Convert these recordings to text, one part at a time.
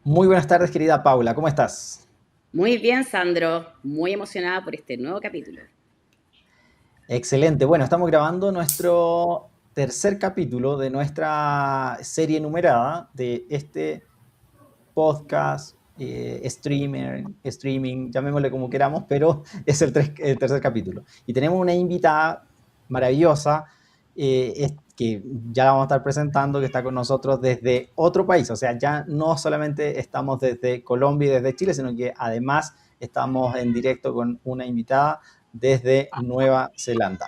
Muy buenas tardes, querida Paula, ¿cómo estás? Muy bien, Sandro. Muy emocionada por este nuevo capítulo. Excelente. Bueno, estamos grabando nuestro tercer capítulo de nuestra serie numerada de este podcast, streaming, llamémosle como queramos, pero es el tercer capítulo. Y tenemos una invitada maravillosa que ya la vamos a estar presentando, que está con nosotros desde otro país. O sea, ya no solamente estamos desde Colombia y desde Chile, sino que además estamos en directo con una invitada desde Nueva Zelanda.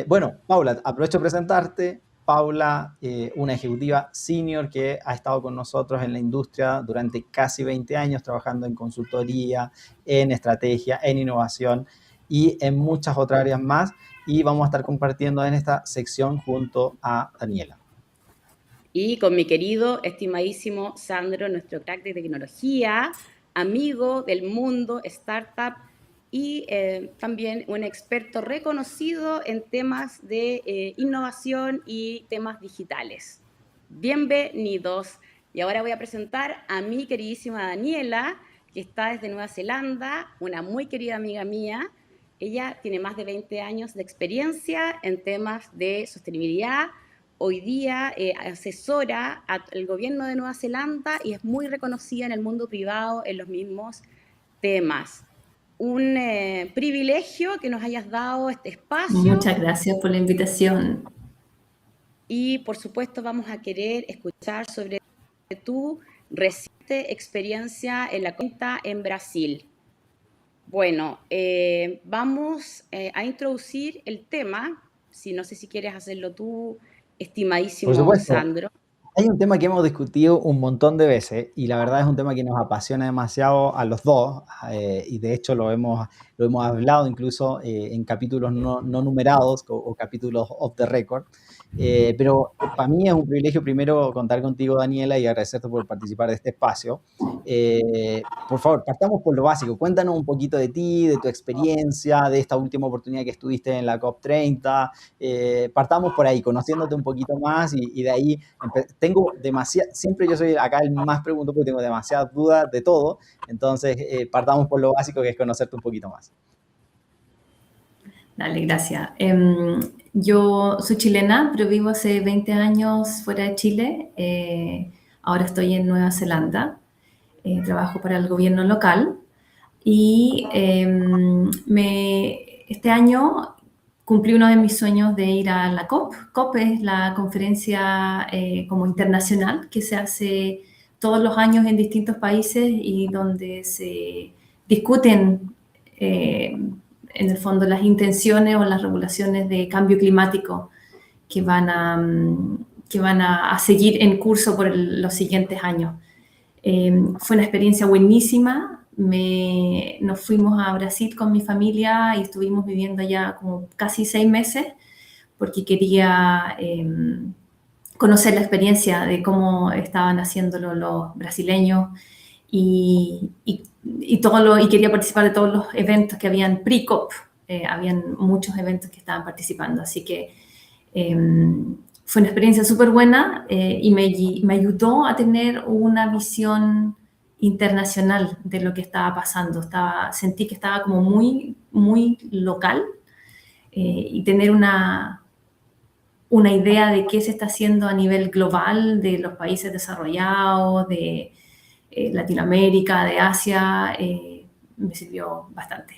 Bueno, Paula, aprovecho de presentarte. Paula, una ejecutiva senior que ha estado con nosotros en la industria durante casi 20 años, trabajando en consultoría, en estrategia, en innovación y en muchas otras áreas más. Y vamos a estar compartiendo en esta sección junto a Daniela. Y con mi querido, estimadísimo Sandro, nuestro crack de tecnología, amigo del mundo, startup y también un experto reconocido en temas de innovación y temas digitales. Bienvenidos. Y ahora voy a presentar a mi queridísima Daniela, que está desde Nueva Zelanda, una muy querida amiga mía. Ella tiene más de 20 años de experiencia en temas de sostenibilidad. Hoy día asesora al gobierno de Nueva Zelanda y es muy reconocida en el mundo privado en los mismos temas. Un privilegio que nos hayas dado este espacio Muchas gracias por la invitación. y por supuesto vamos a querer escuchar sobre tu reciente experiencia en la cuenta en Brasil. Bueno, vamos a introducir el tema, si no sé si quieres hacerlo tú, Por estimadísimo supuesto, Sandro. hay un tema que hemos discutido un montón de veces y la verdad es un tema que nos apasiona demasiado a los dos y de hecho lo hemos hablado incluso en capítulos no numerados o capítulos off the record. Pero para mí es un privilegio primero contar contigo, Daniela, y agradecerte por participar de este espacio. Por favor, partamos por lo básico. Cuéntanos un poquito de ti, de tu experiencia, de esta última oportunidad que estuviste en la COP30. Partamos por ahí, conociéndote un poquito más y de ahí tengo demasiado, siempre yo soy acá el más pregunto porque tengo demasiadas dudas de todo, entonces partamos por lo básico que es conocerte un poquito más. Dale, gracias. Yo soy chilena, pero vivo hace 20 años fuera de Chile. Ahora estoy en Nueva Zelanda. Trabajo para el gobierno local y este año cumplí uno de mis sueños de ir a la COP. COP es la conferencia como internacional que se hace todos los años en distintos países y donde se discuten en el fondo las intenciones o las regulaciones de cambio climático que van a seguir en curso por los siguientes años. Fue una experiencia buenísima. Nos fuimos a Brasil con mi familia y estuvimos viviendo allá como casi 6 meses porque quería conocer la experiencia de cómo estaban haciéndolo los brasileños y quería participar de todos los eventos que habían pre-COP. Habían muchos eventos que estaban participando, así que fue una experiencia súper buena y me ayudó a tener una visión internacional de lo que estaba pasando. Sentí que estaba como muy, muy local y tener una idea de qué se está haciendo a nivel global de los países desarrollados, de Latinoamérica, de Asia, me sirvió bastante.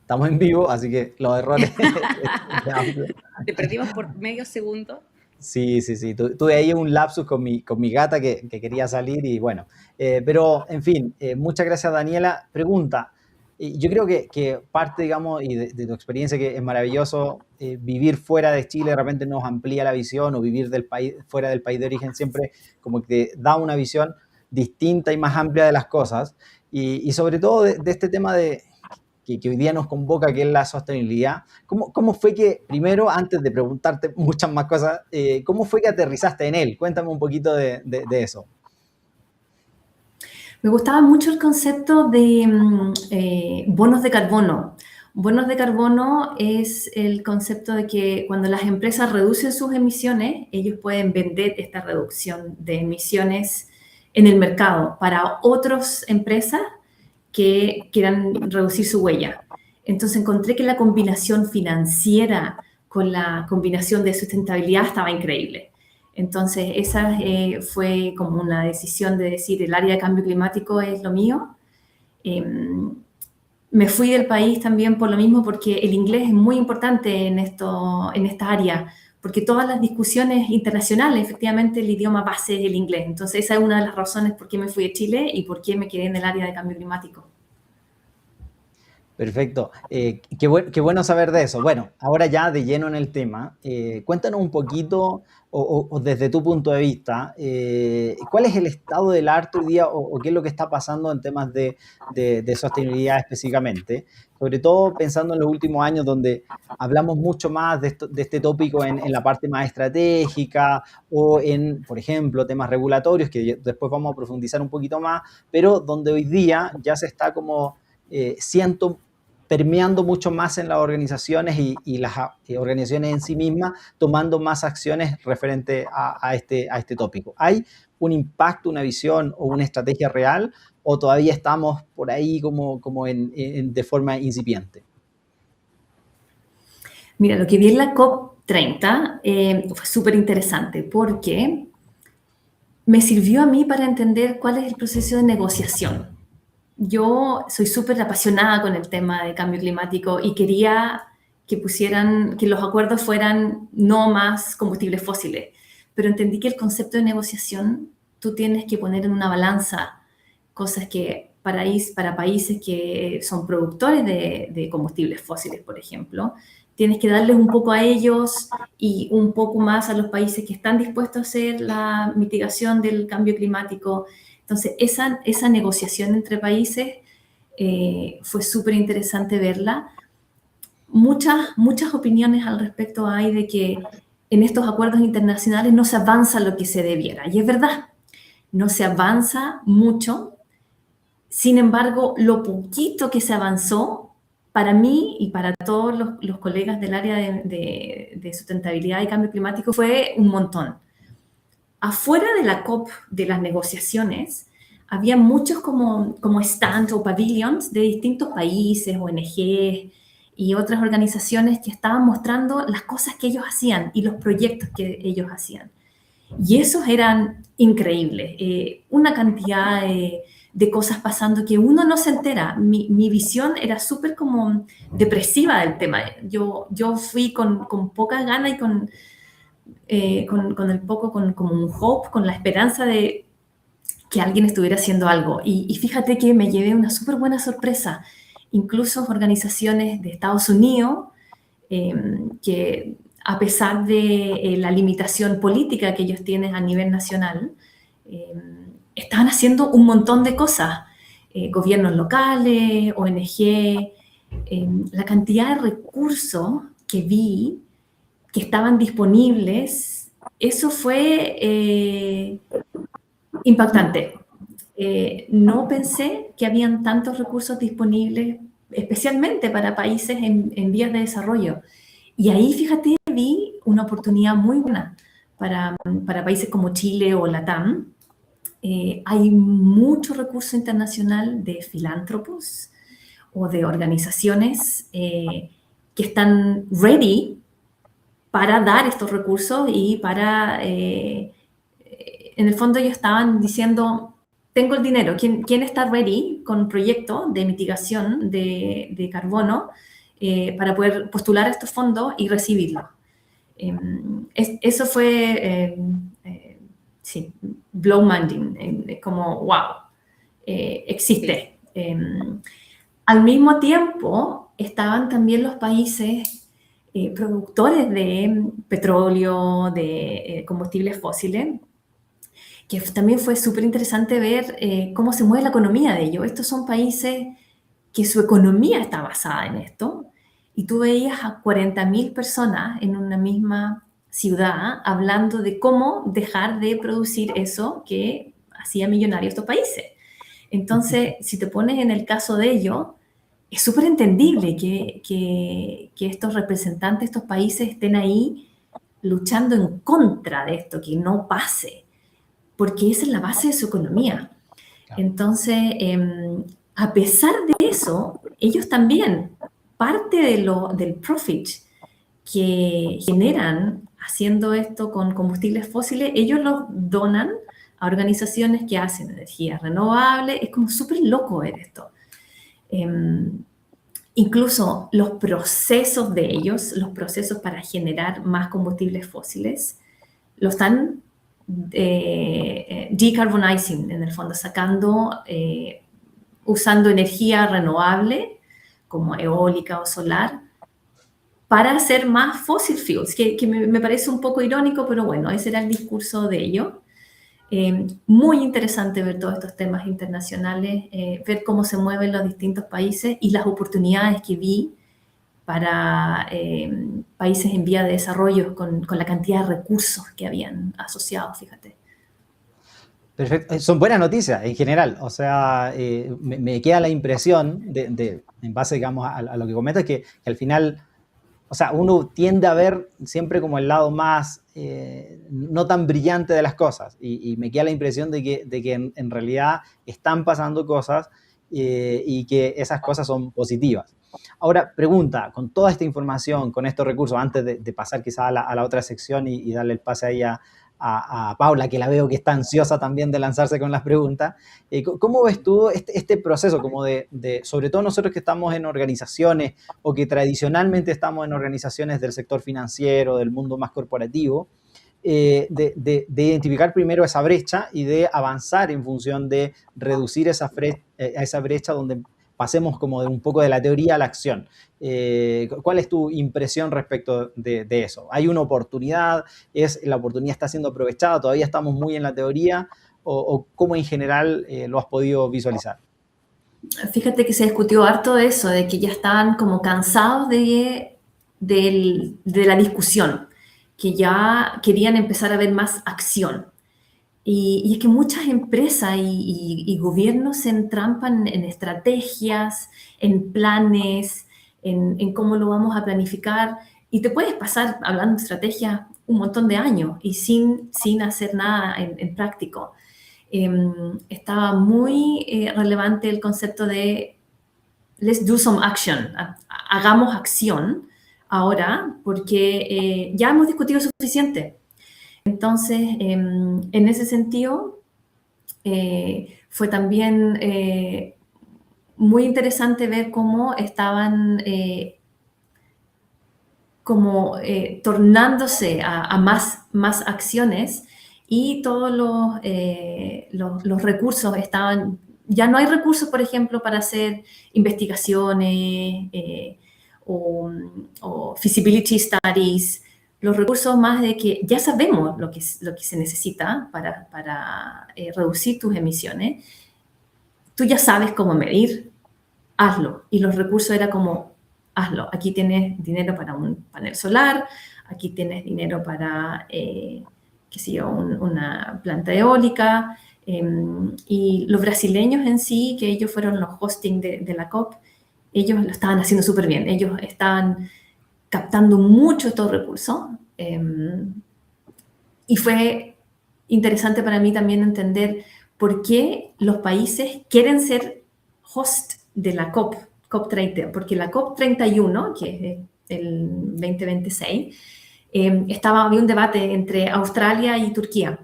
Estamos en vivo, así que los errores de audio. Te perdimos por medio segundo. Sí, sí, sí. Tuve ahí un lapsus con mi gata que quería salir y bueno. Pero, en fin, muchas gracias, Daniela. Pregunta. Yo creo que parte, digamos, y de tu experiencia, que es maravilloso, vivir fuera de Chile de repente nos amplía la visión o vivir fuera del país de origen siempre como que da una visión distinta y más amplia de las cosas. Y sobre todo de este tema que hoy día nos convoca, que es la sostenibilidad. ¿Cómo fue que, primero, antes de preguntarte muchas más cosas, cómo fue que aterrizaste en él? Cuéntame un poquito de eso. Me gustaba mucho el concepto de bonos de carbono. Bonos de carbono es el concepto de que cuando las empresas reducen sus emisiones, ellos pueden vender esta reducción de emisiones en el mercado para otras empresas que quieran reducir su huella. Entonces encontré que la combinación financiera con la combinación de sustentabilidad estaba increíble. Entonces esa fue como una decisión de decir, el área de cambio climático es lo mío. Me fui del país también por lo mismo, porque el inglés es muy importante en esta área, porque todas las discusiones internacionales, efectivamente, el idioma base es el inglés. Entonces esa es una de las razones por qué me fui de Chile y por qué me quedé en el área de cambio climático. Perfecto. Qué bueno saber de eso. Bueno, ahora ya de lleno en el tema, cuéntanos un poquito, o desde tu punto de vista, ¿cuál es el estado del arte hoy día o qué es lo que está pasando en temas de sostenibilidad específicamente? Sobre todo pensando en los últimos años donde hablamos mucho más de este tópico en la parte más estratégica o en, por ejemplo, temas regulatorios, que después vamos a profundizar un poquito más, pero donde hoy día ya se está como... siento permeando mucho más en las organizaciones y las organizaciones en sí mismas tomando más acciones referente a este tópico. ¿Hay un impacto, una visión o una estrategia real o todavía estamos por ahí como de forma incipiente? Mira, lo que vi en la COP30 fue súper interesante porque me sirvió a mí para entender cuál es el proceso de negociación. Yo soy súper apasionada con el tema de cambio climático y quería que los acuerdos fueran no más combustibles fósiles, pero entendí que el concepto de negociación tú tienes que poner en una balanza cosas que para países que son productores de combustibles fósiles, por ejemplo, tienes que darles un poco a ellos y un poco más a los países que están dispuestos a hacer la mitigación del cambio climático. Entonces, esa negociación entre países fue súper interesante verla. Muchas opiniones al respecto hay de que en estos acuerdos internacionales no se avanza lo que se debiera. Y es verdad, no se avanza mucho. Sin embargo, lo poquito que se avanzó, para mí y para todos los colegas del área de sustentabilidad y cambio climático, fue un montón. Afuera de la COP, de las negociaciones, había muchos como stands o pavilions de distintos países, ONG y otras organizaciones que estaban mostrando las cosas que ellos hacían y los proyectos que ellos hacían. Y esos eran increíbles. Una cantidad de cosas pasando que uno no se entera. Mi visión era súper como depresiva del tema. Yo fui con poca gana y con como un hope, con la esperanza de que alguien estuviera haciendo algo. Y fíjate que me llevé una súper buena sorpresa. Incluso organizaciones de Estados Unidos, que a pesar de la limitación política que ellos tienen a nivel nacional, estaban haciendo un montón de cosas. Gobiernos locales, ONG, la cantidad de recursos que vi que estaban disponibles, eso fue impactante. No pensé que habían tantos recursos disponibles, especialmente para países en vías de desarrollo. Y ahí, fíjate, vi una oportunidad muy buena para países como Chile o Latam. Hay mucho recurso internacional de filántropos o de organizaciones que están ready para dar estos recursos y en el fondo ellos estaban diciendo, tengo el dinero, ¿quién está ready con un proyecto de mitigación de carbono para poder postular estos fondos y recibirlos? Eso fue, sí, blow minding, como, wow, existe. Al mismo tiempo, estaban también los países productores de petróleo, de combustibles fósiles, que también fue súper interesante ver cómo se mueve la economía de ellos. Estos son países que su economía está basada en esto, y tú veías a 40.000 personas en una misma ciudad hablando de cómo dejar de producir eso que hacía millonarios estos países. Entonces, si te pones en el caso de ellos, es súper entendible que estos representantes, estos países estén ahí luchando en contra de esto, que no pase, porque esa es la base de su economía. Claro. Entonces, a pesar de eso, ellos también, parte del profit que generan haciendo esto con combustibles fósiles, ellos los donan a organizaciones que hacen energía renovable. Es como súper loco ver esto. Incluso los procesos de ellos, los procesos para generar más combustibles fósiles, lo están decarbonizing, en el fondo, sacando, usando energía renovable, como eólica o solar, para hacer más fossil fuels, que me parece un poco irónico, pero bueno, ese era el discurso de ellos. Muy interesante ver todos estos temas internacionales, ver cómo se mueven los distintos países y las oportunidades que vi para países en vía de desarrollo con la cantidad de recursos que habían asociados, fíjate. Perfecto. Son buenas noticias en general. O sea, me queda la impresión, en base, digamos, a lo que comentas, que al final, o sea, uno tiende a ver siempre como el lado más no tan brillante de las cosas. Y me queda la impresión de que en realidad están pasando cosas y que esas cosas son positivas. Ahora, pregunta, con toda esta información, con estos recursos, antes de pasar quizás a la otra sección y darle el pase ahí a Paula, que la veo que está ansiosa también de lanzarse con las preguntas, ¿cómo ves tú este proceso como sobre todo nosotros que estamos en organizaciones o que tradicionalmente estamos en organizaciones del sector financiero, del mundo más corporativo, de identificar primero esa brecha y de avanzar en función de reducir esa brecha donde pasemos como de un poco de la teoría a la acción? ¿Cuál es tu impresión respecto de eso? ¿Hay una oportunidad? ¿La oportunidad está siendo aprovechada? ¿Todavía estamos muy en la teoría? ¿O cómo en general lo has podido visualizar? Fíjate que se discutió harto de eso, de que ya estaban como cansados de la discusión, que ya querían empezar a ver más acción. Y es que muchas empresas y gobiernos se entrampan en estrategias, en planes, en cómo lo vamos a planificar. Y te puedes pasar hablando de estrategias un montón de años y sin hacer nada en práctico. Estaba muy relevante el concepto de let's do some action, hagamos acción ahora, porque ya hemos discutido suficiente. Entonces, en ese sentido, fue también muy interesante ver cómo estaban tornándose a más acciones y todos los recursos estaban... Ya no hay recursos, por ejemplo, para hacer investigaciones o feasibility studies. Los recursos más de que ya sabemos lo que se necesita para reducir tus emisiones. Tú ya sabes cómo medir, hazlo. Y los recursos era como, hazlo. Aquí tienes dinero para un panel solar, aquí tienes dinero para, qué sé yo, una planta eólica. Y los brasileños en sí, que ellos fueron los hosting de la COP, ellos lo estaban haciendo súper bien. Ellos estaban captando mucho estos recursos. Y fue interesante para mí también entender por qué los países quieren ser host de la COP30, porque la COP31, que es el 2026, había un debate entre Australia y Turquía.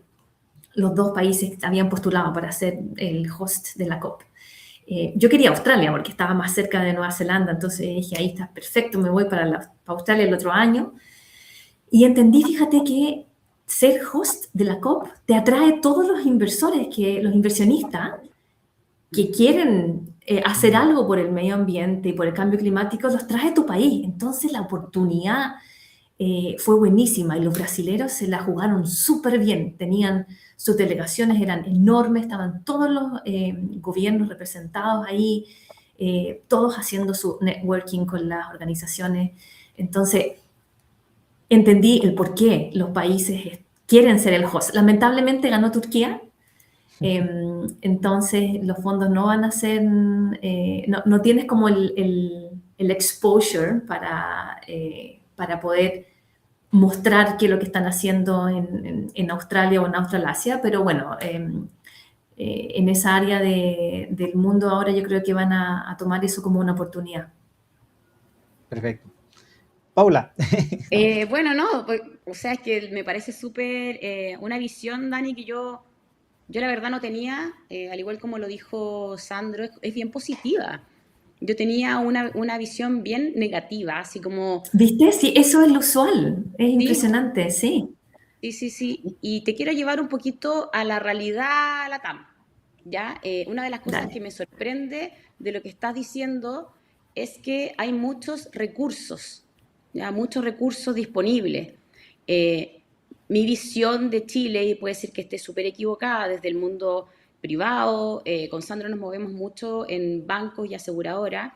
Los dos países habían postulado para ser el host de la COP. Yo quería Australia porque estaba más cerca de Nueva Zelanda, entonces dije, ahí está perfecto, me voy para Australia el otro año. Y entendí, fíjate, que ser host de la COP te atrae todos los inversores, los inversionistas que quieren hacer algo por el medio ambiente y por el cambio climático, los trae tu país. Entonces la oportunidad fue buenísima y los brasileros se la jugaron súper bien. Sus delegaciones eran enormes, estaban todos los gobiernos representados ahí, todos haciendo su networking con las organizaciones. Entonces, entendí el por qué los países quieren ser el host. Lamentablemente ganó Turquía Entonces, los fondos no van a ser, no tienes como el exposure para poder mostrar qué es lo que están haciendo en Australia o en Australasia, pero bueno, en esa área del mundo ahora yo creo que van a tomar eso como una oportunidad. Perfecto. Paula. Bueno, no, pues, o sea, es que me parece súper una visión, Dani, que yo la verdad no tenía, al igual como lo dijo Sandro, es bien positiva. Yo tenía una visión bien negativa, así como, ¿Viste? Sí, eso es lo usual, es sí, impresionante, sí. sí, y te quiero llevar un poquito a la realidad LATAM, ¿ya? Una de las cosas que Dale. me sorprende de lo que estás diciendo es que hay muchos recursos, ¿ya? Muchos recursos disponibles. Eh, Mi visión de Chile, y puede ser que esté súper equivocada desde el mundo privado, con Sandro nos movemos mucho en bancos y aseguradoras,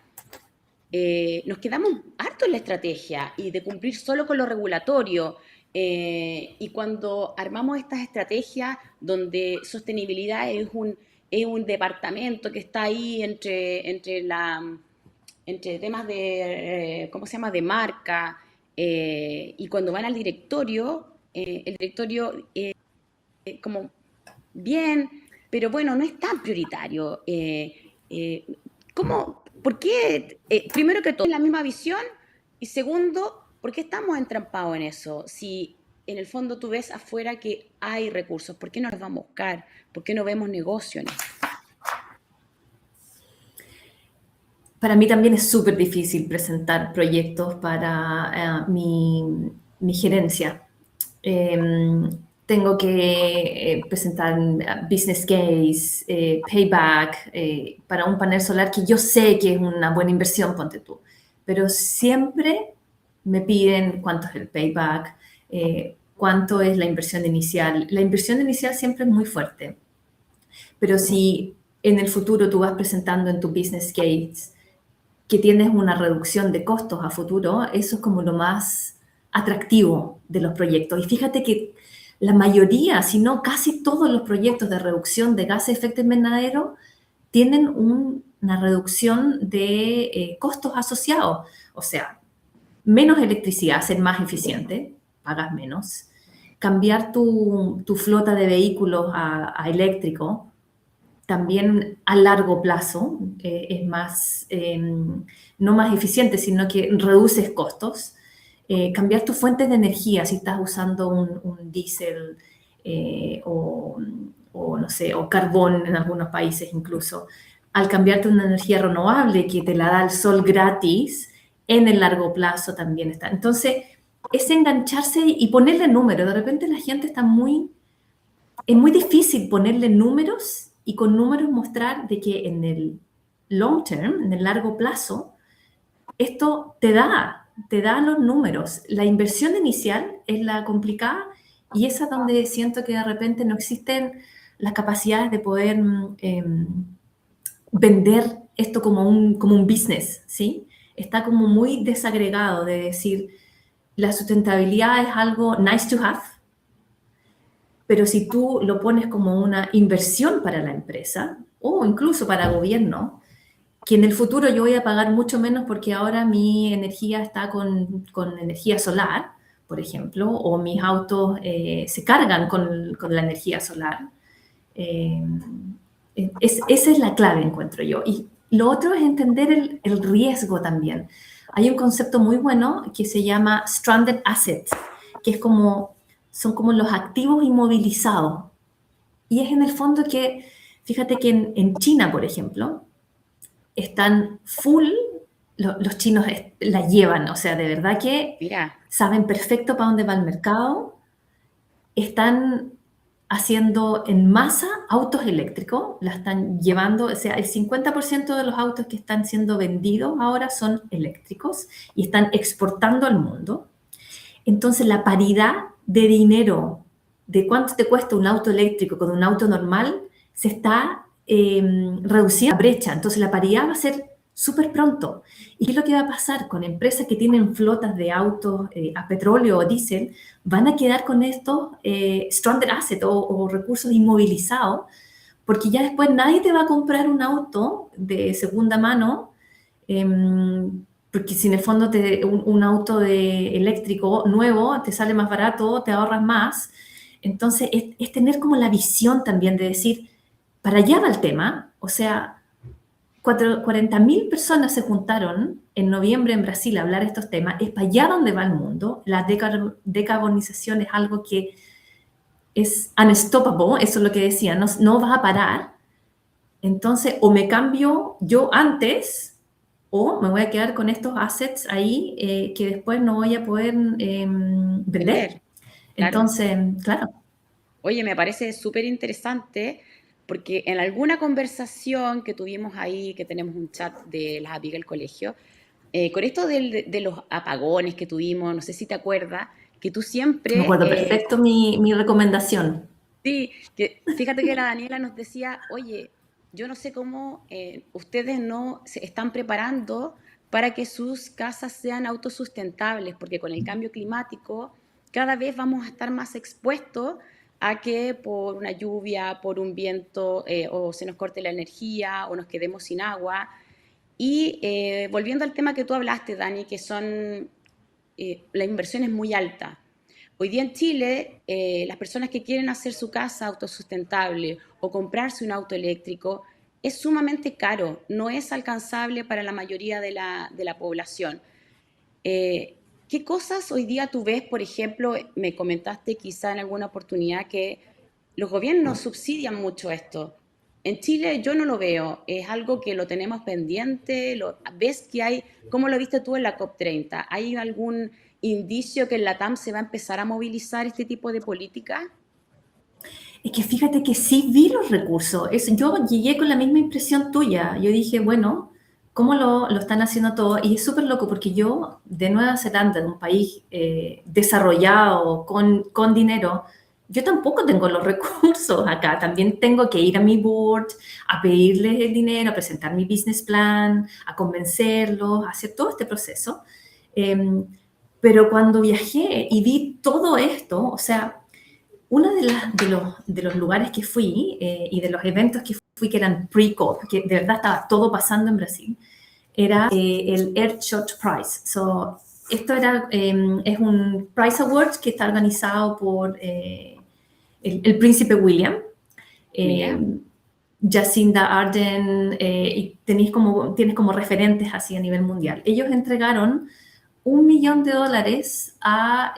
nos quedamos harto en la estrategia y de cumplir solo con lo regulatorio. Y cuando armamos estas estrategias donde sostenibilidad es un departamento que está ahí entre temas de, ¿cómo se llama?, de marca, y cuando van al directorio, el directorio como bien, pero bueno, no es tan prioritario. ¿Por qué? Primero que todo, la misma visión y segundo, ¿por qué estamos entrampados en eso? Si en el fondo tú ves afuera que hay recursos, ¿por qué no los vamos a buscar? ¿Por qué no vemos negocio en esto? Para mí también es súper difícil presentar proyectos para mi gerencia. Tengo que presentar business case, payback, para un panel solar que yo sé que es una buena inversión, ponte tú. Pero siempre me piden cuánto es el payback, cuánto es la inversión inicial. La inversión inicial siempre es muy fuerte. Pero si en el futuro tú vas presentando en tu business case que tienes una reducción de costos a futuro, eso es como lo más atractivo de los proyectos. Y fíjate que la mayoría, si no casi todos los proyectos de reducción de gases de efecto invernadero tienen una reducción de costos asociados. O sea, menos electricidad, ser más eficiente, pagas menos. Cambiar tu flota de vehículos a eléctrico, también a largo plazo, es más, no más eficiente, sino que reduces costos. Cambiar tus fuentes de energía, si estás usando un diésel o, no sé, o carbón en algunos países incluso, al cambiarte a una energía renovable que te la da el sol gratis, en el largo plazo también está. Entonces, es engancharse y ponerle números. De repente la gente está es muy difícil ponerle números y con números mostrar de que en el long term, en el largo plazo, esto te da los números. La inversión inicial es la complicada y esa es donde siento que de repente no existen las capacidades de poder vender esto como un business, ¿sí? Está como muy desagregado de decir, la sustentabilidad es algo nice to have, pero si tú lo pones como una inversión para la empresa o incluso para el gobierno, que en el futuro yo voy a pagar mucho menos porque ahora mi energía está con energía solar, por ejemplo, o mis autos se cargan con la energía solar. Esa es la clave, encuentro yo. Y lo otro es entender el riesgo también. Hay un concepto muy bueno que se llama stranded assets, que es son como los activos inmovilizados. Y es en el fondo que, fíjate que en China, por ejemplo, están full, los chinos la llevan, o sea, de verdad que Mira, saben perfecto para dónde va el mercado, están haciendo en masa autos eléctricos, la están llevando, o sea, el 50% de los autos que están siendo vendidos ahora son eléctricos y están exportando al mundo. Entonces, la paridad de dinero de cuánto te cuesta un auto eléctrico con un auto normal se está reduciendo la brecha. Entonces, la paridad va a ser súper pronto. ¿Y qué es lo que va a pasar con empresas que tienen flotas de autos a petróleo o diésel? Van a quedar con estos stranded assets o recursos inmovilizados porque ya después nadie te va a comprar un auto de segunda mano, porque si en el fondo un auto eléctrico nuevo te sale más barato, te ahorras más. Entonces, es tener como la visión también de decir, para allá va el tema, o sea, 40.000 personas se juntaron en noviembre en Brasil a hablar de estos temas, es para allá donde va el mundo, la decarbonización es algo que es unstoppable, eso es lo que decía, no vas a parar, entonces o me cambio yo antes o me voy a quedar con estos assets ahí que después no voy a poder vender. Claro. Entonces, claro. Oye, me parece súper interesante porque en alguna conversación que tuvimos ahí, que tenemos un chat de las amigas del colegio, con esto de los apagones que tuvimos, no sé si te acuerdas, que tú Me siempre... acuerdo perfecto mi recomendación. Sí, que fíjate que la Daniela nos decía, oye, yo no sé cómo ustedes no se están preparando para que sus casas sean autosustentables, porque con el cambio climático cada vez vamos a estar más expuestos a que por una lluvia, por un viento, o se nos corte la energía, o nos quedemos sin agua. Y volviendo al tema que tú hablaste, Dani, que son la inversión es muy alta. Hoy día en Chile, las personas que quieren hacer su casa autosustentable o comprarse un auto eléctrico es sumamente caro, no es alcanzable para la mayoría de la población. ¿Qué cosas hoy día tú ves, por ejemplo, me comentaste quizá en alguna oportunidad que los gobiernos subsidian mucho esto? En Chile yo no lo veo, es algo que lo tenemos pendiente, ves que hay, ¿cómo lo viste tú en la COP30? ¿Hay algún indicio que en la TAM se va a empezar a movilizar este tipo de políticas? Es que fíjate que sí vi los recursos. Yo llegué con la misma impresión tuya. Yo dije, bueno, ¿cómo lo están haciendo todo? Y es súper loco porque yo, de Nueva Zelanda, de un país desarrollado, con dinero, yo tampoco tengo los recursos acá. También tengo que ir a mi board, a pedirles el dinero, a presentar mi business plan, a convencerlos, a hacer todo este proceso. Pero cuando viajé y vi todo esto, o sea, uno de los lugares que fui y de los eventos que fui, que eran pre-COP, que de verdad estaba todo pasando en Brasil, era el Earthshot Prize. Esto es un Prize Awards que está organizado por el príncipe William, Jacinda Ardern, y tienes como referentes así a nivel mundial. Ellos entregaron $1 millón a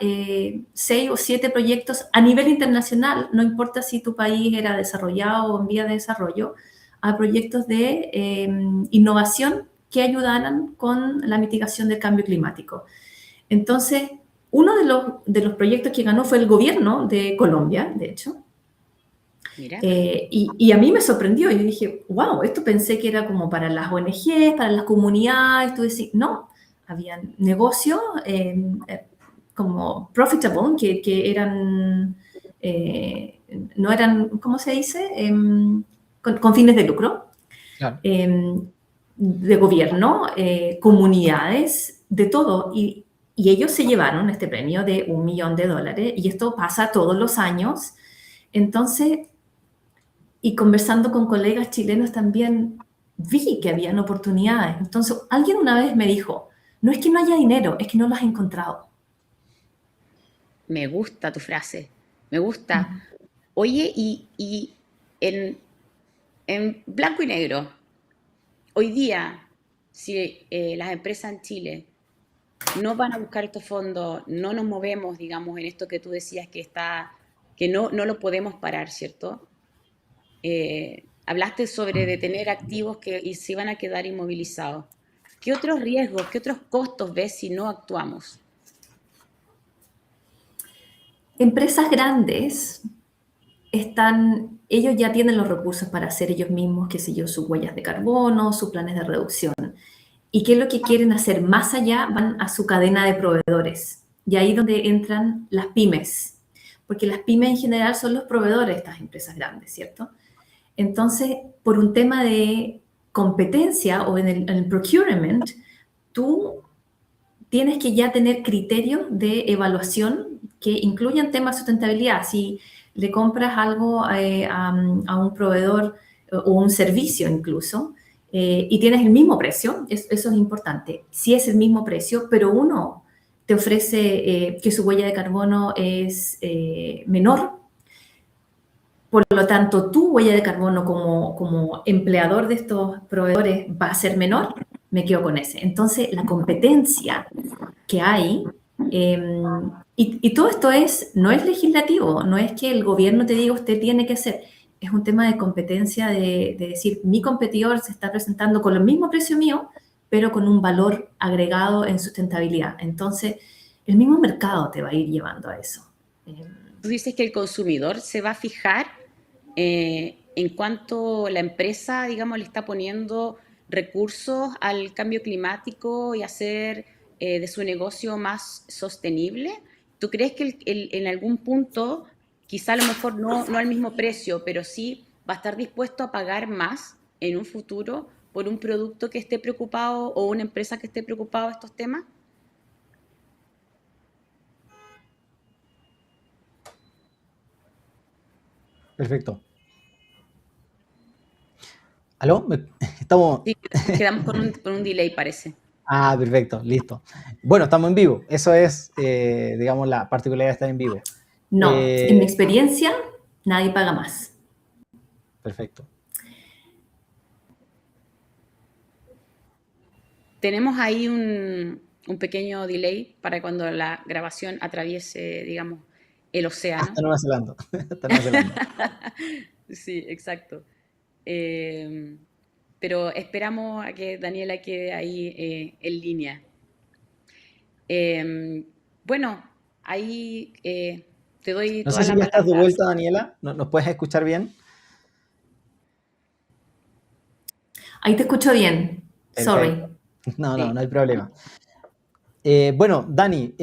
6 o 7 proyectos a nivel internacional, no importa si tu país era desarrollado o en vía de desarrollo, a proyectos de innovación que ayudaran con la mitigación del cambio climático. Entonces, uno de los proyectos que ganó fue el gobierno de Colombia, de hecho. Mira. Y a mí me sorprendió. Yo dije, wow, esto pensé que era como para las ONGs, para las comunidades. Tú decís, no, había negocios como profitable, que eran, no eran, ¿cómo se dice? Con fines de lucro. Claro. De gobierno, comunidades, de todo. Y ellos se llevaron este premio de $1 millón y esto pasa todos los años. Entonces, y conversando con colegas chilenos también vi que habían oportunidades. Entonces, alguien una vez me dijo, no es que no haya dinero, es que no lo has encontrado. Me gusta tu frase, me gusta. Oye, y en blanco y negro, hoy día, si las empresas en Chile no van a buscar estos fondos, no nos movemos, digamos, en esto que tú decías que no lo podemos parar, ¿cierto? Hablaste sobre de tener activos que se iban a quedar inmovilizados. ¿Qué otros riesgos, qué otros costos ves si no actuamos? Empresas grandes ellos ya tienen los recursos para hacer ellos mismos, qué sé yo, sus huellas de carbono, sus planes de reducción. ¿Y qué es lo que quieren hacer? Más allá van a su cadena de proveedores. Y ahí es donde entran las pymes. Porque las pymes en general son los proveedores de estas empresas grandes, ¿cierto? Entonces, por un tema de competencia o en el procurement, tú tienes que ya tener criterios de evaluación que incluyan temas de sustentabilidad. Si le compras algo a un proveedor o un servicio incluso, y tienes el mismo precio, eso es importante. Si es el mismo precio, pero uno te ofrece que su huella de carbono es menor, por lo tanto, tu huella de carbono como empleador de estos proveedores va a ser menor, me quedo con ese. Entonces, la competencia que hay, y todo esto no es legislativo, no es que el gobierno te diga usted tiene que hacer, es un tema de competencia de decir, mi competidor se está presentando con el mismo precio mío, pero con un valor agregado en sustentabilidad. Entonces, el mismo mercado te va a ir llevando a eso. Tú dices que el consumidor se va a fijar en cuanto la empresa, digamos, le está poniendo recursos al cambio climático y hacer de su negocio más sostenible. ¿Tú crees que en algún punto, quizá a lo mejor no al mismo precio, pero sí va a estar dispuesto a pagar más en un futuro por un producto que esté preocupado o una empresa que esté preocupado de estos temas? Perfecto. ¿Aló? Estamos... Sí, quedamos con un delay, parece. Ah, perfecto, listo. Bueno, estamos en vivo. Eso es, digamos, la particularidad de estar en vivo. No, en mi experiencia, nadie paga más. Perfecto. Tenemos ahí un pequeño delay para cuando la grabación atraviese, digamos, el océano. Hasta Nueva Zelanda. Hasta Nueva Zelanda. Sí, exacto. Pero esperamos a que Daniela quede ahí en línea. Bueno, ahí te doy No toda sé si la ya estás de palabra. vuelta, Daniela. ¿Nos puedes escuchar bien? Ahí te escucho bien. Sorry. Perfecto. No Sí. hay problema. Bueno, Dani,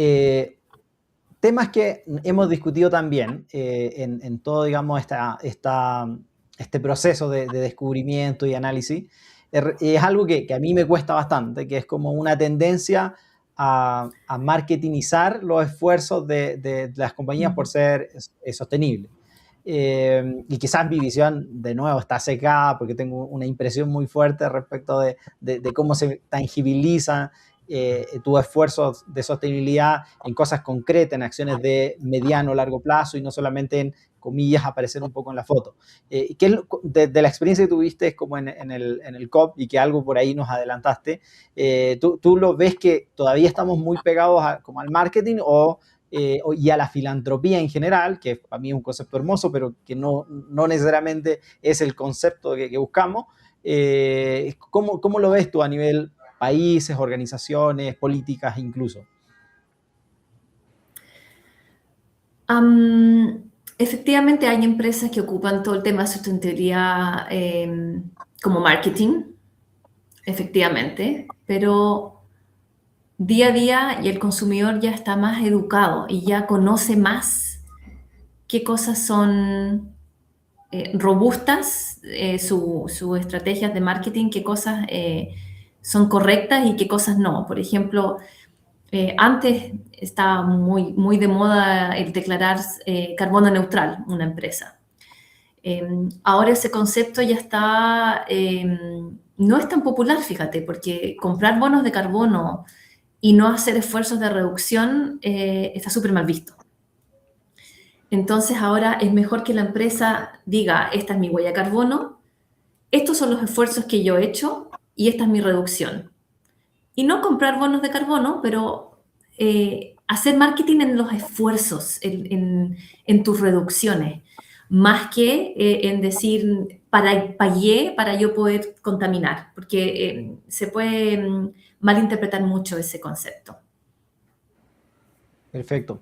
temas que hemos discutido también en todo, digamos, este proceso de descubrimiento y análisis, es algo que a mí me cuesta bastante, que es como una tendencia a marketingizar los esfuerzos de las compañías por ser sostenibles. Y quizás mi visión, de nuevo, está secada porque tengo una impresión muy fuerte respecto de cómo se tangibilizan tus esfuerzos de sostenibilidad en cosas concretas, en acciones de mediano o largo plazo y no solamente en, comillas, aparecer un poco en la foto. ¿Qué es de la experiencia que tuviste como en el COP y que algo por ahí nos adelantaste, ¿tú lo ves que todavía estamos muy pegados como al marketing y a la filantropía en general, que para mí es un concepto hermoso, pero que no necesariamente es el concepto que buscamos? ¿Cómo lo ves tú a nivel países, organizaciones, políticas incluso? Efectivamente hay empresas que ocupan todo el tema de sustentabilidad como marketing, efectivamente, pero día a día y el consumidor ya está más educado y ya conoce más qué cosas son robustas, sus estrategias de marketing, qué cosas son correctas y qué cosas no. Por ejemplo, antes estaba muy de moda el declarar carbono neutral una empresa. Ahora ese concepto ya está, no es tan popular, fíjate, porque comprar bonos de carbono y no hacer esfuerzos de reducción está súper mal visto. Entonces ahora es mejor que la empresa diga, esta es mi huella de carbono, estos son los esfuerzos que yo he hecho y esta es mi reducción. Y no comprar bonos de carbono, pero hacer marketing en los esfuerzos, en tus reducciones, más que en decir, pagué para yo poder contaminar, porque se puede malinterpretar mucho ese concepto. Perfecto.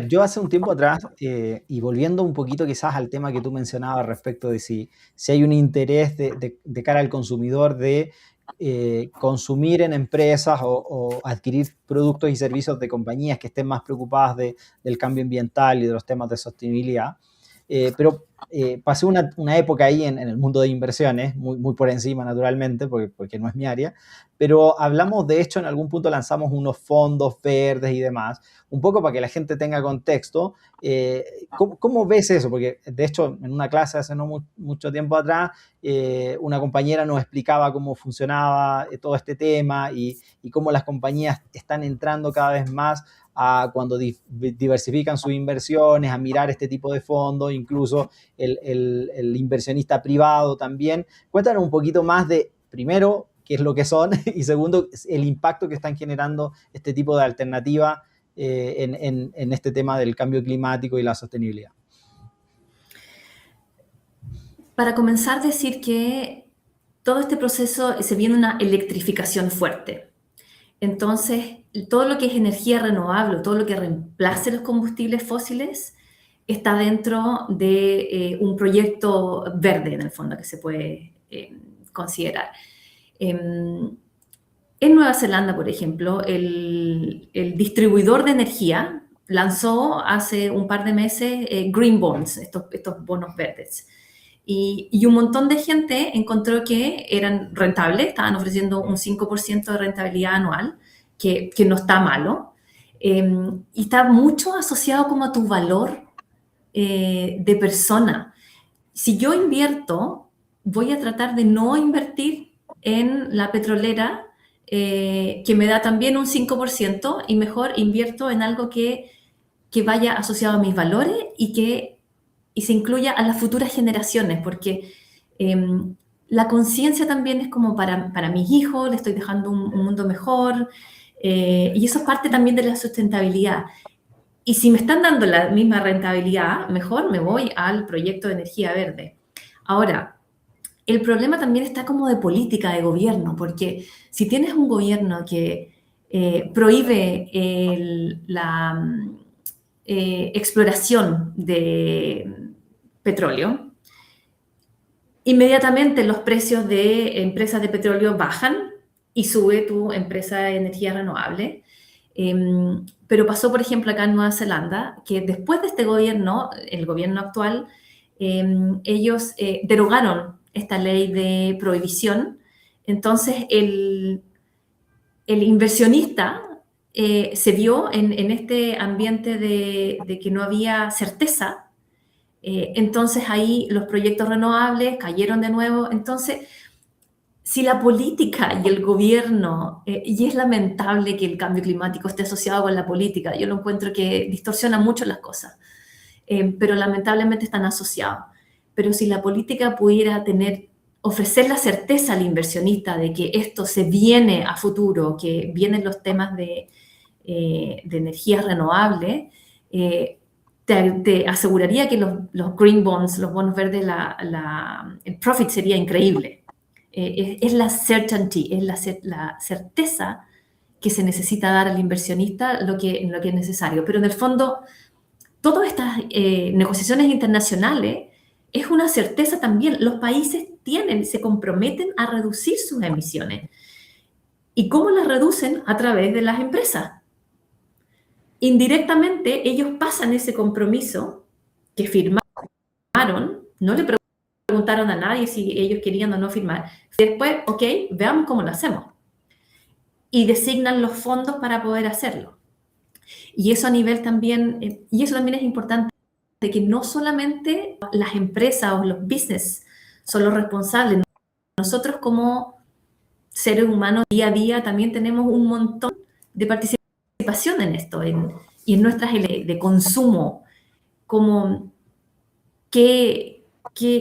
Yo hace un tiempo atrás, y volviendo un poquito quizás al tema que tú mencionabas respecto de si hay un interés de cara al consumidor de consumir en empresas o adquirir productos y servicios de compañías que estén más preocupadas del cambio ambiental y de los temas de sostenibilidad. Pero pasé una época ahí en el mundo de inversiones, muy por encima naturalmente, porque no es mi área, pero hablamos, de hecho, en algún punto lanzamos unos fondos verdes y demás, un poco para que la gente tenga contexto. ¿Cómo ves eso? Porque, de hecho, en una clase hace no mucho tiempo atrás, una compañera nos explicaba cómo funcionaba todo este tema y cómo las compañías están entrando cada vez más cuando diversifican sus inversiones, a mirar este tipo de fondos, incluso el inversionista privado también. Cuéntanos un poquito más de, primero, qué es lo que son, y segundo, el impacto que están generando este tipo de alternativas en este tema del cambio climático y la sostenibilidad. Para comenzar, decir que todo este proceso se viene una electrificación fuerte. Entonces, todo lo que es energía renovable, todo lo que reemplace los combustibles fósiles, está dentro de un proyecto verde, en el fondo, que se puede considerar. En Nueva Zelanda, por ejemplo, el distribuidor de energía lanzó hace un par de meses green bonds, estos bonos verdes. Y un montón de gente encontró que eran rentables, estaban ofreciendo un 5% de rentabilidad anual, que no está malo, y está mucho asociado como a tu valor de persona. Si yo invierto, voy a tratar de no invertir en la petrolera, que me da también un 5%, y mejor invierto en algo que vaya asociado a mis valores y se incluya a las futuras generaciones, porque la conciencia también es como para mis hijos, le estoy dejando un mundo mejor, y eso es parte también de la sustentabilidad. Y si me están dando la misma rentabilidad, mejor me voy al proyecto de energía verde. Ahora, el problema también está como de política de gobierno, porque si tienes un gobierno que prohíbe la exploración de petróleo, inmediatamente los precios de empresas de petróleo bajan y sube tu empresa de energía renovable. Pero pasó, por ejemplo, acá en Nueva Zelanda, que después de este gobierno, el gobierno actual, ellos derogaron esta ley de prohibición. Entonces, el inversionista se vio en este ambiente de que no había certeza. Entonces, ahí los proyectos renovables cayeron de nuevo. Entonces, si la política y el gobierno, y es lamentable que el cambio climático esté asociado con la política, yo lo encuentro que distorsiona mucho las cosas, pero lamentablemente están asociados. Pero si la política pudiera ofrecer la certeza al inversionista de que esto se viene a futuro, que vienen los temas de energías renovables, te aseguraría que los green bonds, los bonos verdes, el profit sería increíble. Es la certainty, es la certeza que se necesita dar al inversionista lo que es necesario. Pero en el fondo, todas estas negociaciones internacionales es una certeza también. Los países se comprometen a reducir sus emisiones. ¿Y cómo las reducen? A través de las empresas. Indirectamente, ellos pasan ese compromiso que firmaron, no le preguntaron a nadie si ellos querían o no firmar. Después, ok, veamos cómo lo hacemos. Y designan los fondos para poder hacerlo. Y eso también es importante, de que no solamente las empresas o los business son los responsables. Nosotros como seres humanos día a día también tenemos un montón de participación en esto, y en nuestras de consumo, como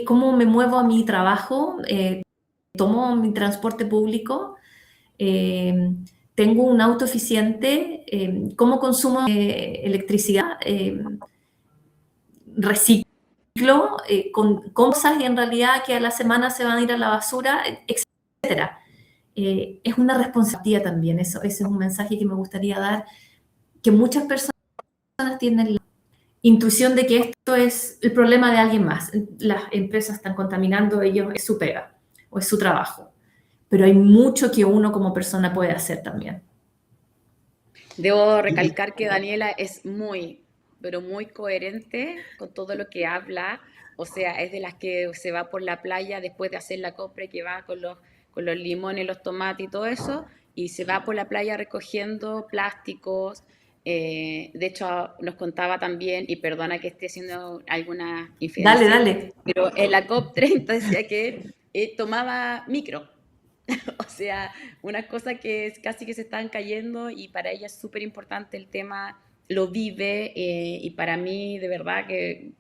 cómo me muevo a mi trabajo, tomo mi transporte público, tengo un auto eficiente, cómo consumo electricidad, reciclo con cosas y en realidad que a la semana se van a ir a la basura, etc. Es una responsabilidad también, ese es un mensaje que me gustaría dar, que muchas personas tienen la intuición de que esto es el problema de alguien más. Las empresas están contaminando, es su pega o es su trabajo. Pero hay mucho que uno como persona puede hacer también. Debo recalcar que Daniela es muy pero muy coherente con todo lo que habla. O sea, es de las que se va por la playa después de hacer la compra y que va con los limones, los tomates y todo eso, y se va por la playa recogiendo plásticos. De hecho, nos contaba también, y perdona que esté haciendo alguna Dale, infidencia, dale. pero en la COP30 decía que tomaba micro. O sea, unas cosas que casi que se están cayendo y para ella es súper importante el tema, lo vive y para mí de verdad que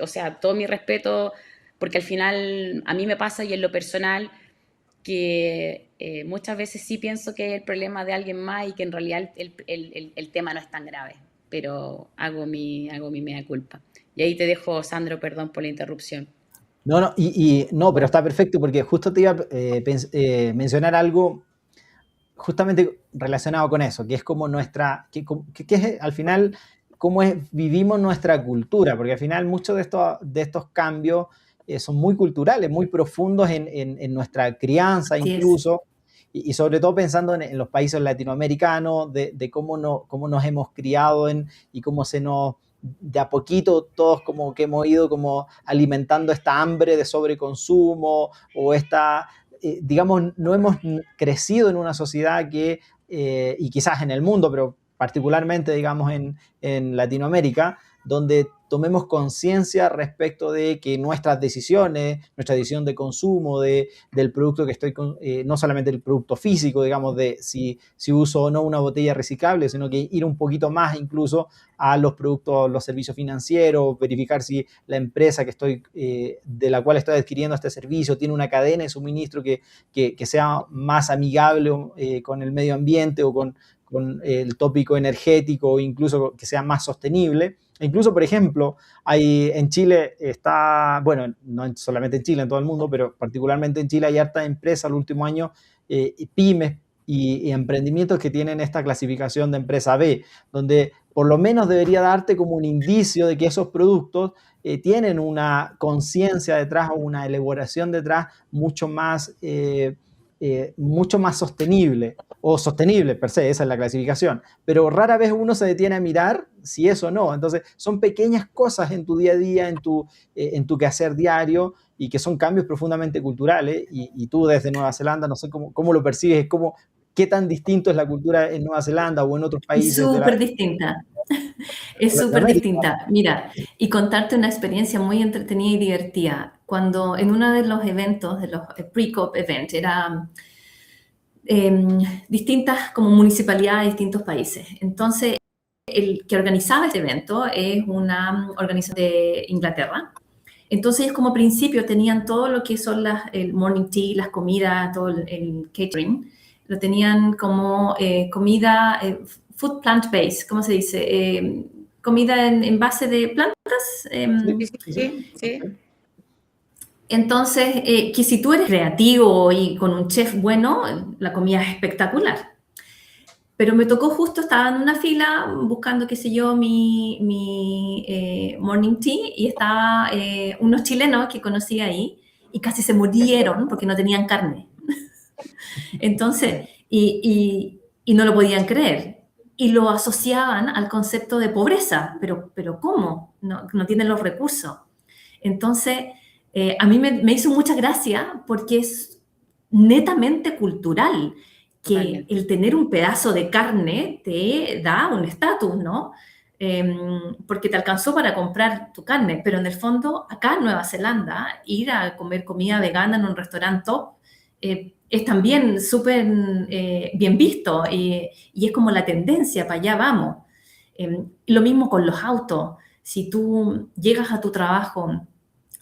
o sea, todo mi respeto, porque al final a mí me pasa y en lo personal que muchas veces sí pienso que es el problema de alguien más y que en realidad el tema no es tan grave, pero hago mi mea culpa. Y ahí te dejo, Sandro, perdón por la interrupción. No, no, no, pero está perfecto porque justo te iba a mencionar algo justamente relacionado con eso, que es como nuestra, que es al final cómo vivimos nuestra cultura, porque al final muchos de estos cambios son muy culturales, muy profundos en nuestra crianza Así es. incluso, y sobre todo pensando en los países latinoamericanos, de cómo, cómo nos hemos criado y cómo se nos de a poquito todos como que hemos ido como alimentando esta hambre de sobreconsumo o esta, digamos, no hemos crecido en una sociedad que, y quizás en el mundo, pero particularmente, digamos, en Latinoamérica, donde tomemos conciencia respecto de que nuestras decisiones, nuestra decisión de consumo del producto que estoy, no solamente el producto físico, digamos, de si uso o no una botella reciclable, sino que ir un poquito más incluso a los productos, los servicios financieros, verificar si la empresa que estoy, de la cual estoy adquiriendo este servicio tiene una cadena de suministro que sea más amigable con el medio ambiente o con el tópico energético o incluso que sea más sostenible. Incluso, por ejemplo, en Chile está, bueno, no solamente en Chile, en todo el mundo, pero particularmente en Chile hay harta empresas los últimos años, pymes y emprendimientos que tienen esta clasificación de empresa B, donde por lo menos debería darte como un indicio de que esos productos tienen una conciencia detrás o una elaboración detrás mucho más sostenible, o sostenible per se, esa es la clasificación, pero rara vez uno se detiene a mirar si eso no. Entonces, son pequeñas cosas en tu día a día, en tu quehacer diario, y que son cambios profundamente culturales, y tú desde Nueva Zelanda, no sé cómo lo percibes, qué tan distinto es la cultura en Nueva Zelanda o en otros Es países súper distinta. Es de súper América. distinta. Mira, y contarte una experiencia muy entretenida y divertida. Cuando en uno de los eventos, de los pre-COP events, era distintas como municipalidades de distintos países. Entonces, el que organizaba este evento es una organización de Inglaterra. Entonces, ellos como principio tenían todo lo que son el morning tea, las comidas, todo el catering, lo tenían como comida, food plant-based, ¿cómo se dice? Comida en base de plantas. Sí. Entonces, que si tú eres creativo y con un chef bueno, la comida es espectacular. Pero me tocó justo, estaba en una fila buscando, qué sé yo, mi morning tea y estaba unos chilenos que conocí ahí y casi se murieron porque no tenían carne. Entonces, y no lo podían creer. Y lo asociaban al concepto de pobreza. Pero ¿cómo? No tienen los recursos. Entonces, a mí me hizo mucha gracia porque es netamente cultural, que Totalmente. el tener un pedazo de carne te da un estatus, ¿no? Porque te alcanzó para comprar tu carne, pero en el fondo, acá en Nueva Zelanda, ir a comer comida vegana en un restaurante top es también súper bien visto y es como la tendencia, para allá vamos. Lo mismo con los autos. Si tú llegas a tu trabajo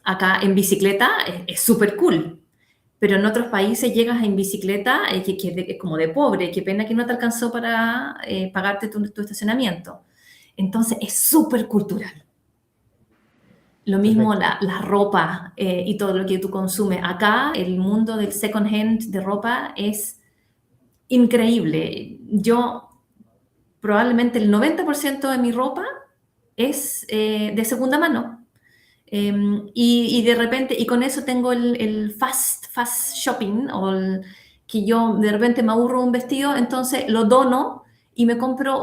acá en bicicleta, es súper cool. Pero en otros países llegas en bicicleta, que es como de pobre, qué pena que no te alcanzó para pagarte tu estacionamiento. Entonces es súper cultural. Lo mismo Perfecto. la ropa y todo lo que tú consumes. Acá el mundo del second hand de ropa es increíble. Yo probablemente el 90% de mi ropa es de segunda mano. Y de repente, y con eso tengo el fast shopping, que yo de repente me aburro un vestido, entonces lo dono y me compro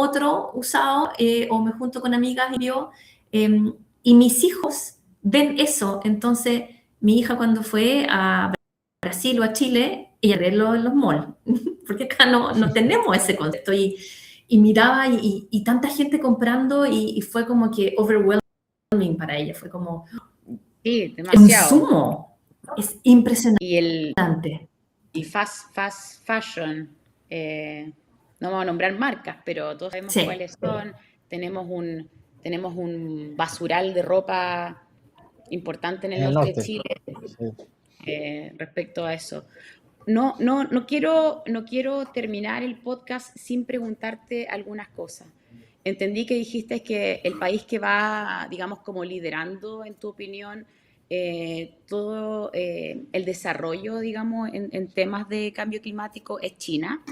otro usado o me junto con amigas y yo, y mis hijos ven eso. Entonces, mi hija cuando fue a Brasil o a Chile, ella ve en los malls, porque acá no tenemos ese concepto. Y miraba y tanta gente comprando y fue como que overwhelming para ella. Fue como Sí, el demasiado. consumo. Es impresionante. Y fast fashion. No vamos a nombrar marcas, pero todos sabemos Sí. cuáles son. Tenemos un basural de ropa importante en el norte de Chile respecto a eso. No quiero terminar el podcast sin preguntarte algunas cosas. Entendí que dijiste que el país que va, digamos, como liderando, en tu opinión, todo el desarrollo, digamos, en temas de cambio climático es China.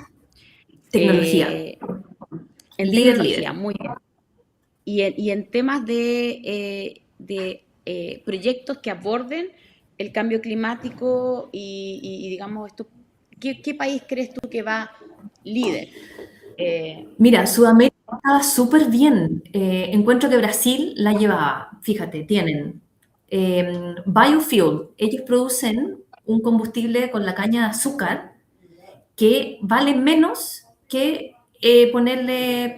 Tecnología. En tecnología, muy bien. Y en temas de proyectos que aborden el cambio climático y digamos, esto, ¿qué país crees tú que va líder? Mira, Sudamérica estaba súper bien. Encuentro que Brasil la llevaba. Fíjate, tienen biofuel. Ellos producen un combustible con la caña de azúcar que vale menos que ponerle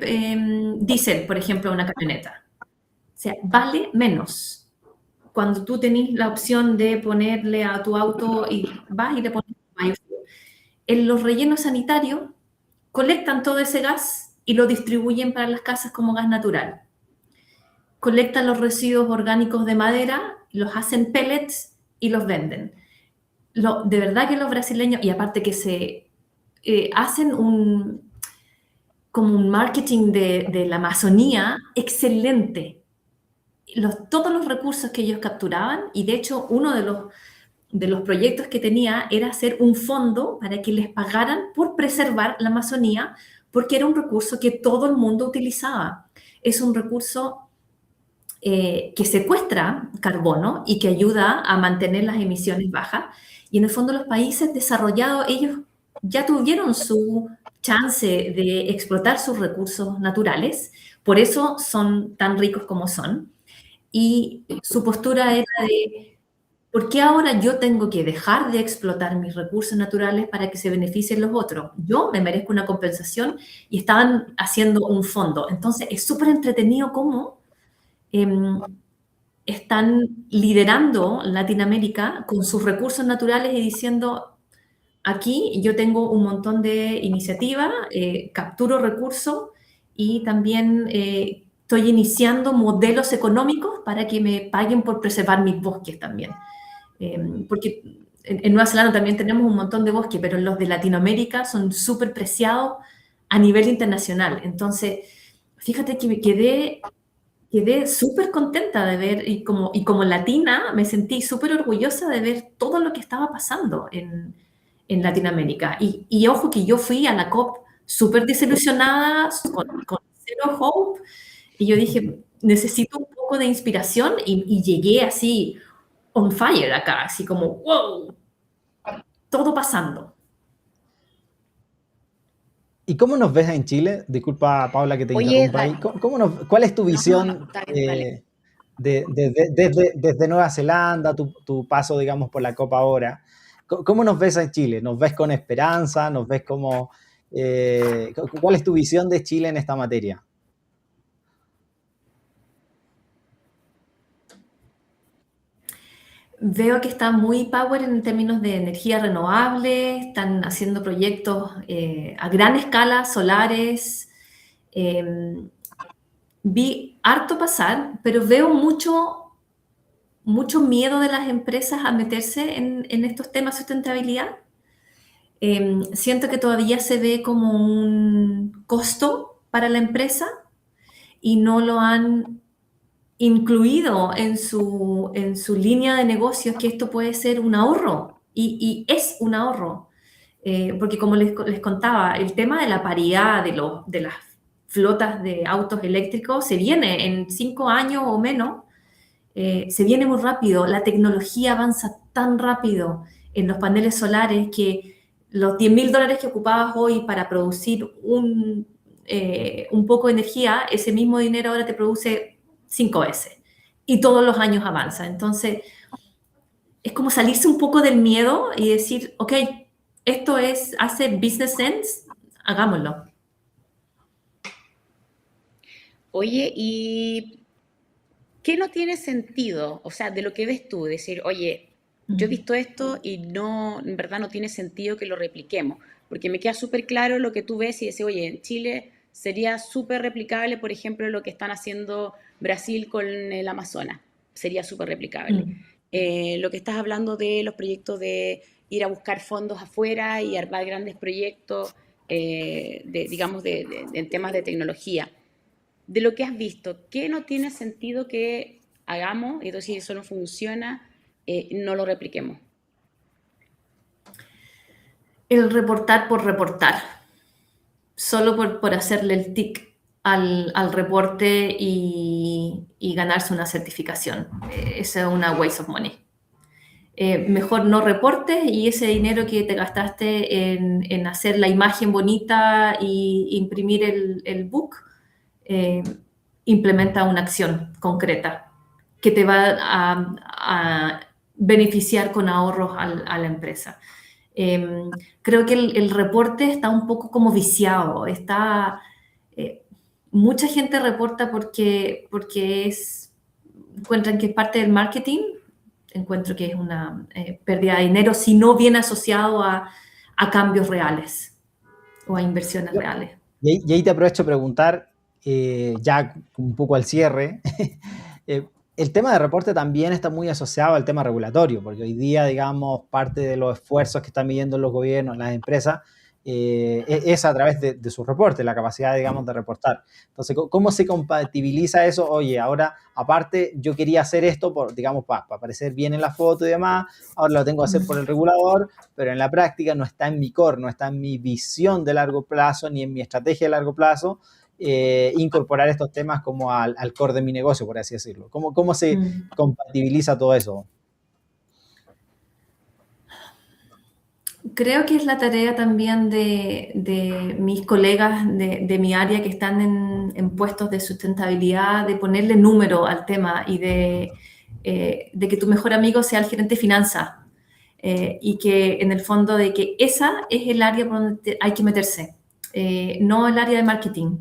diésel, por ejemplo, a una camioneta. O sea, vale menos. Cuando tú tenés la opción de ponerle a tu auto y vas y le pones biofuel. En los rellenos sanitarios colectan todo ese gas y lo distribuyen para las casas como gas natural. Colectan los residuos orgánicos de madera, los hacen pellets y los venden. De verdad que los brasileños, y aparte que se hacen como un marketing de la Amazonía excelente. Todos los recursos que ellos capturaban, y de hecho uno de los proyectos que tenía era hacer un fondo para que les pagaran por preservar la Amazonía, porque era un recurso que todo el mundo utilizaba. Es un recurso que secuestra carbono y que ayuda a mantener las emisiones bajas. Y en el fondo los países desarrollados, ellos ya tuvieron su chance de explotar sus recursos naturales, por eso son tan ricos como son. Y su postura era de, ¿por qué ahora yo tengo que dejar de explotar mis recursos naturales para que se beneficien los otros? Yo me merezco una compensación y estaban haciendo un fondo. Entonces, es súper entretenido cómo están liderando Latinoamérica con sus recursos naturales y diciendo, aquí yo tengo un montón de iniciativas, capturo recursos y también estoy iniciando modelos económicos para que me paguen por preservar mis bosques también. Porque en Nueva Zelanda también tenemos un montón de bosques, pero los de Latinoamérica son súper preciados a nivel internacional. Entonces, fíjate que me quedé súper contenta de ver, y como latina me sentí súper orgullosa de ver todo lo que estaba pasando en Latinoamérica. Y ojo que yo fui a la COP súper desilusionada, con cero hope, y yo dije, necesito un poco de inspiración, y llegué así on fire acá, así como, wow, todo pasando. ¿Y cómo nos ves en Chile? Disculpa, Paula, que te interrumpa ahí. ¿Cuál es tu visión desde Nueva Zelanda, tu paso, digamos, por la Copa ahora? ¿Cómo nos ves en Chile? ¿Nos ves con esperanza? ¿Nos ves como... ¿cuál es tu visión de Chile en esta materia? Veo que está muy power en términos de energía renovable, están haciendo proyectos a gran escala, solares. Vi harto pasar, pero veo mucho miedo de las empresas a meterse en estos temas de sustentabilidad. Siento que todavía se ve como un costo para la empresa y no lo han incluido en su línea de negocios, que esto puede ser un ahorro, y es un ahorro, porque como les contaba, el tema de la paridad de las flotas de autos eléctricos se viene en 5 años o menos, se viene muy rápido, la tecnología avanza tan rápido en los paneles solares que los $10,000 que ocupabas hoy para producir un poco de energía, ese mismo dinero ahora te produce 5 veces y todos los años avanza. Entonces, es como salirse un poco del miedo y decir, ok, esto hace business sense, hagámoslo. Oye, ¿y qué no tiene sentido? O sea, de lo que ves tú, decir, oye, yo he visto esto y no, en verdad no tiene sentido que lo repliquemos, porque me queda súper claro lo que tú ves y dices, oye, en Chile sería súper replicable, por ejemplo, lo que están haciendo Brasil con el Amazonas, sería súper replicable. Lo que estás hablando de los proyectos de ir a buscar fondos afuera y armar grandes proyectos, digamos, en temas de tecnología. De lo que has visto, ¿qué no tiene sentido que hagamos? Y entonces, si eso no funciona, no lo repliquemos. El reportar por reportar, solo por hacerle el tic al reporte y ganarse una certificación. Eso es una waste of money. Mejor no reportes y ese dinero que te gastaste en hacer la imagen bonita y imprimir el book, implementa una acción concreta que te va a beneficiar con ahorros a la empresa. Creo que el reporte está un poco como viciado. Mucha gente reporta porque encuentran que es parte del marketing. Encuentro que es una pérdida de dinero si no viene asociado a cambios reales o a inversiones reales. Y ahí te aprovecho a preguntar, ya un poco al cierre, el tema de reporte también está muy asociado al tema regulatorio, porque hoy día, digamos, parte de los esfuerzos que están midiendo los gobiernos, las empresas, es a través de sus reportes, la capacidad, digamos, de reportar. Entonces, ¿cómo se compatibiliza eso? Oye, ahora, aparte, yo quería hacer esto, digamos, para aparecer bien en la foto y demás, ahora lo tengo que hacer por el regulador, pero en la práctica no está en mi core, no está en mi visión de largo plazo, ni en mi estrategia de largo plazo, incorporar estos temas como al core de mi negocio, por así decirlo. ¿Cómo se compatibiliza todo eso? Creo que es la tarea también de mis colegas de mi área que están en puestos de sustentabilidad, de ponerle número al tema y de que tu mejor amigo sea el gerente de finanzas y que en el fondo de que esa es el área por donde hay que meterse, no el área de marketing.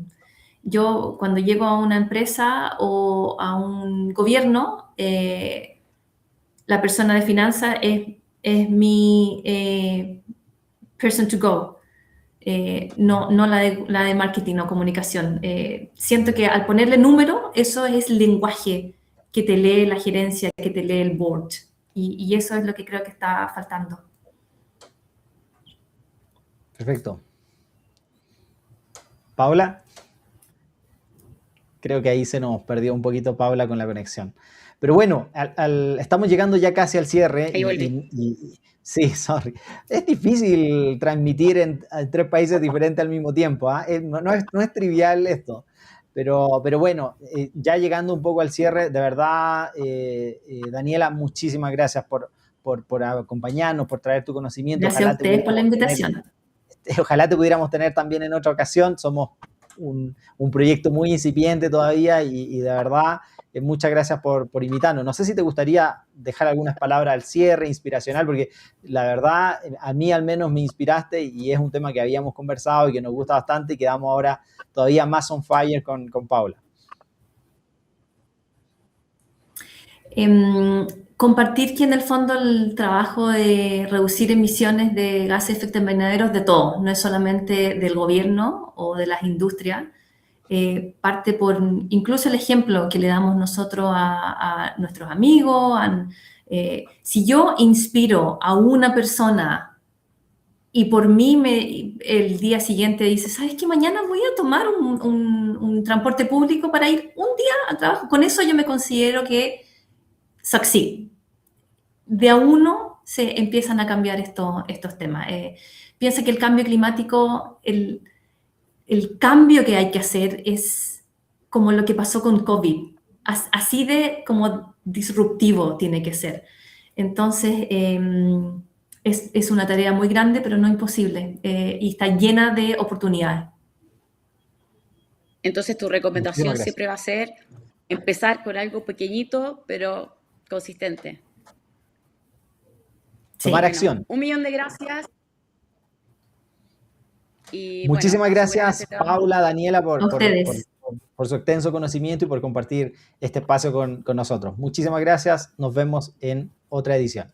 Yo cuando llego a una empresa o a un gobierno, la persona de finanzas es mi person to go, no la de marketing o comunicación. Siento que al ponerle número, eso es el lenguaje que te lee la gerencia, que te lee el board. Y eso es lo que creo que está faltando. Perfecto. Paula. Creo que ahí se nos perdió un poquito Paula con la conexión. Pero bueno, estamos llegando ya casi al cierre. Ahí volví. Sí, sorry. Es difícil transmitir en 3 países diferentes al mismo tiempo. No es trivial esto. Pero bueno, ya llegando un poco al cierre, de verdad, Daniela, muchísimas gracias por acompañarnos, por traer tu conocimiento. Gracias a ustedes por la invitación. Ojalá te pudiéramos tener también en otra ocasión. Somos un proyecto muy incipiente todavía y de verdad, muchas gracias por invitarnos. No sé si te gustaría dejar algunas palabras al cierre, inspiracional, porque la verdad, a mí al menos me inspiraste y es un tema que habíamos conversado y que nos gusta bastante y quedamos ahora todavía más on fire con Paula. Compartir que en el fondo el trabajo de reducir emisiones de gases de efecto invernadero es de todos, no es solamente del gobierno o de las industrias, parte por incluso el ejemplo que le damos nosotros a nuestros amigos. Si yo inspiro a una persona y por mí el día siguiente dice, ¿sabes qué? Mañana voy a tomar un transporte público para ir un día al trabajo. Con eso yo me considero que succeed. De a uno se empiezan a cambiar estos temas. Piensa que el cambio climático, el cambio que hay que hacer es como lo que pasó con COVID. Así de como disruptivo tiene que ser. Entonces, es una tarea muy grande, pero no imposible. Y está llena de oportunidades. Entonces tu recomendación Muchísimas gracias. siempre va a ser empezar con algo pequeñito, pero consistente. Tomar Bueno, acción. 1.000.000 de gracias. Y Muchísimas bueno, gracias, seguramente te vamos a- Paula, Daniela, A ustedes. por su extenso conocimiento y por compartir este espacio con nosotros. Muchísimas gracias. Nos vemos en otra edición.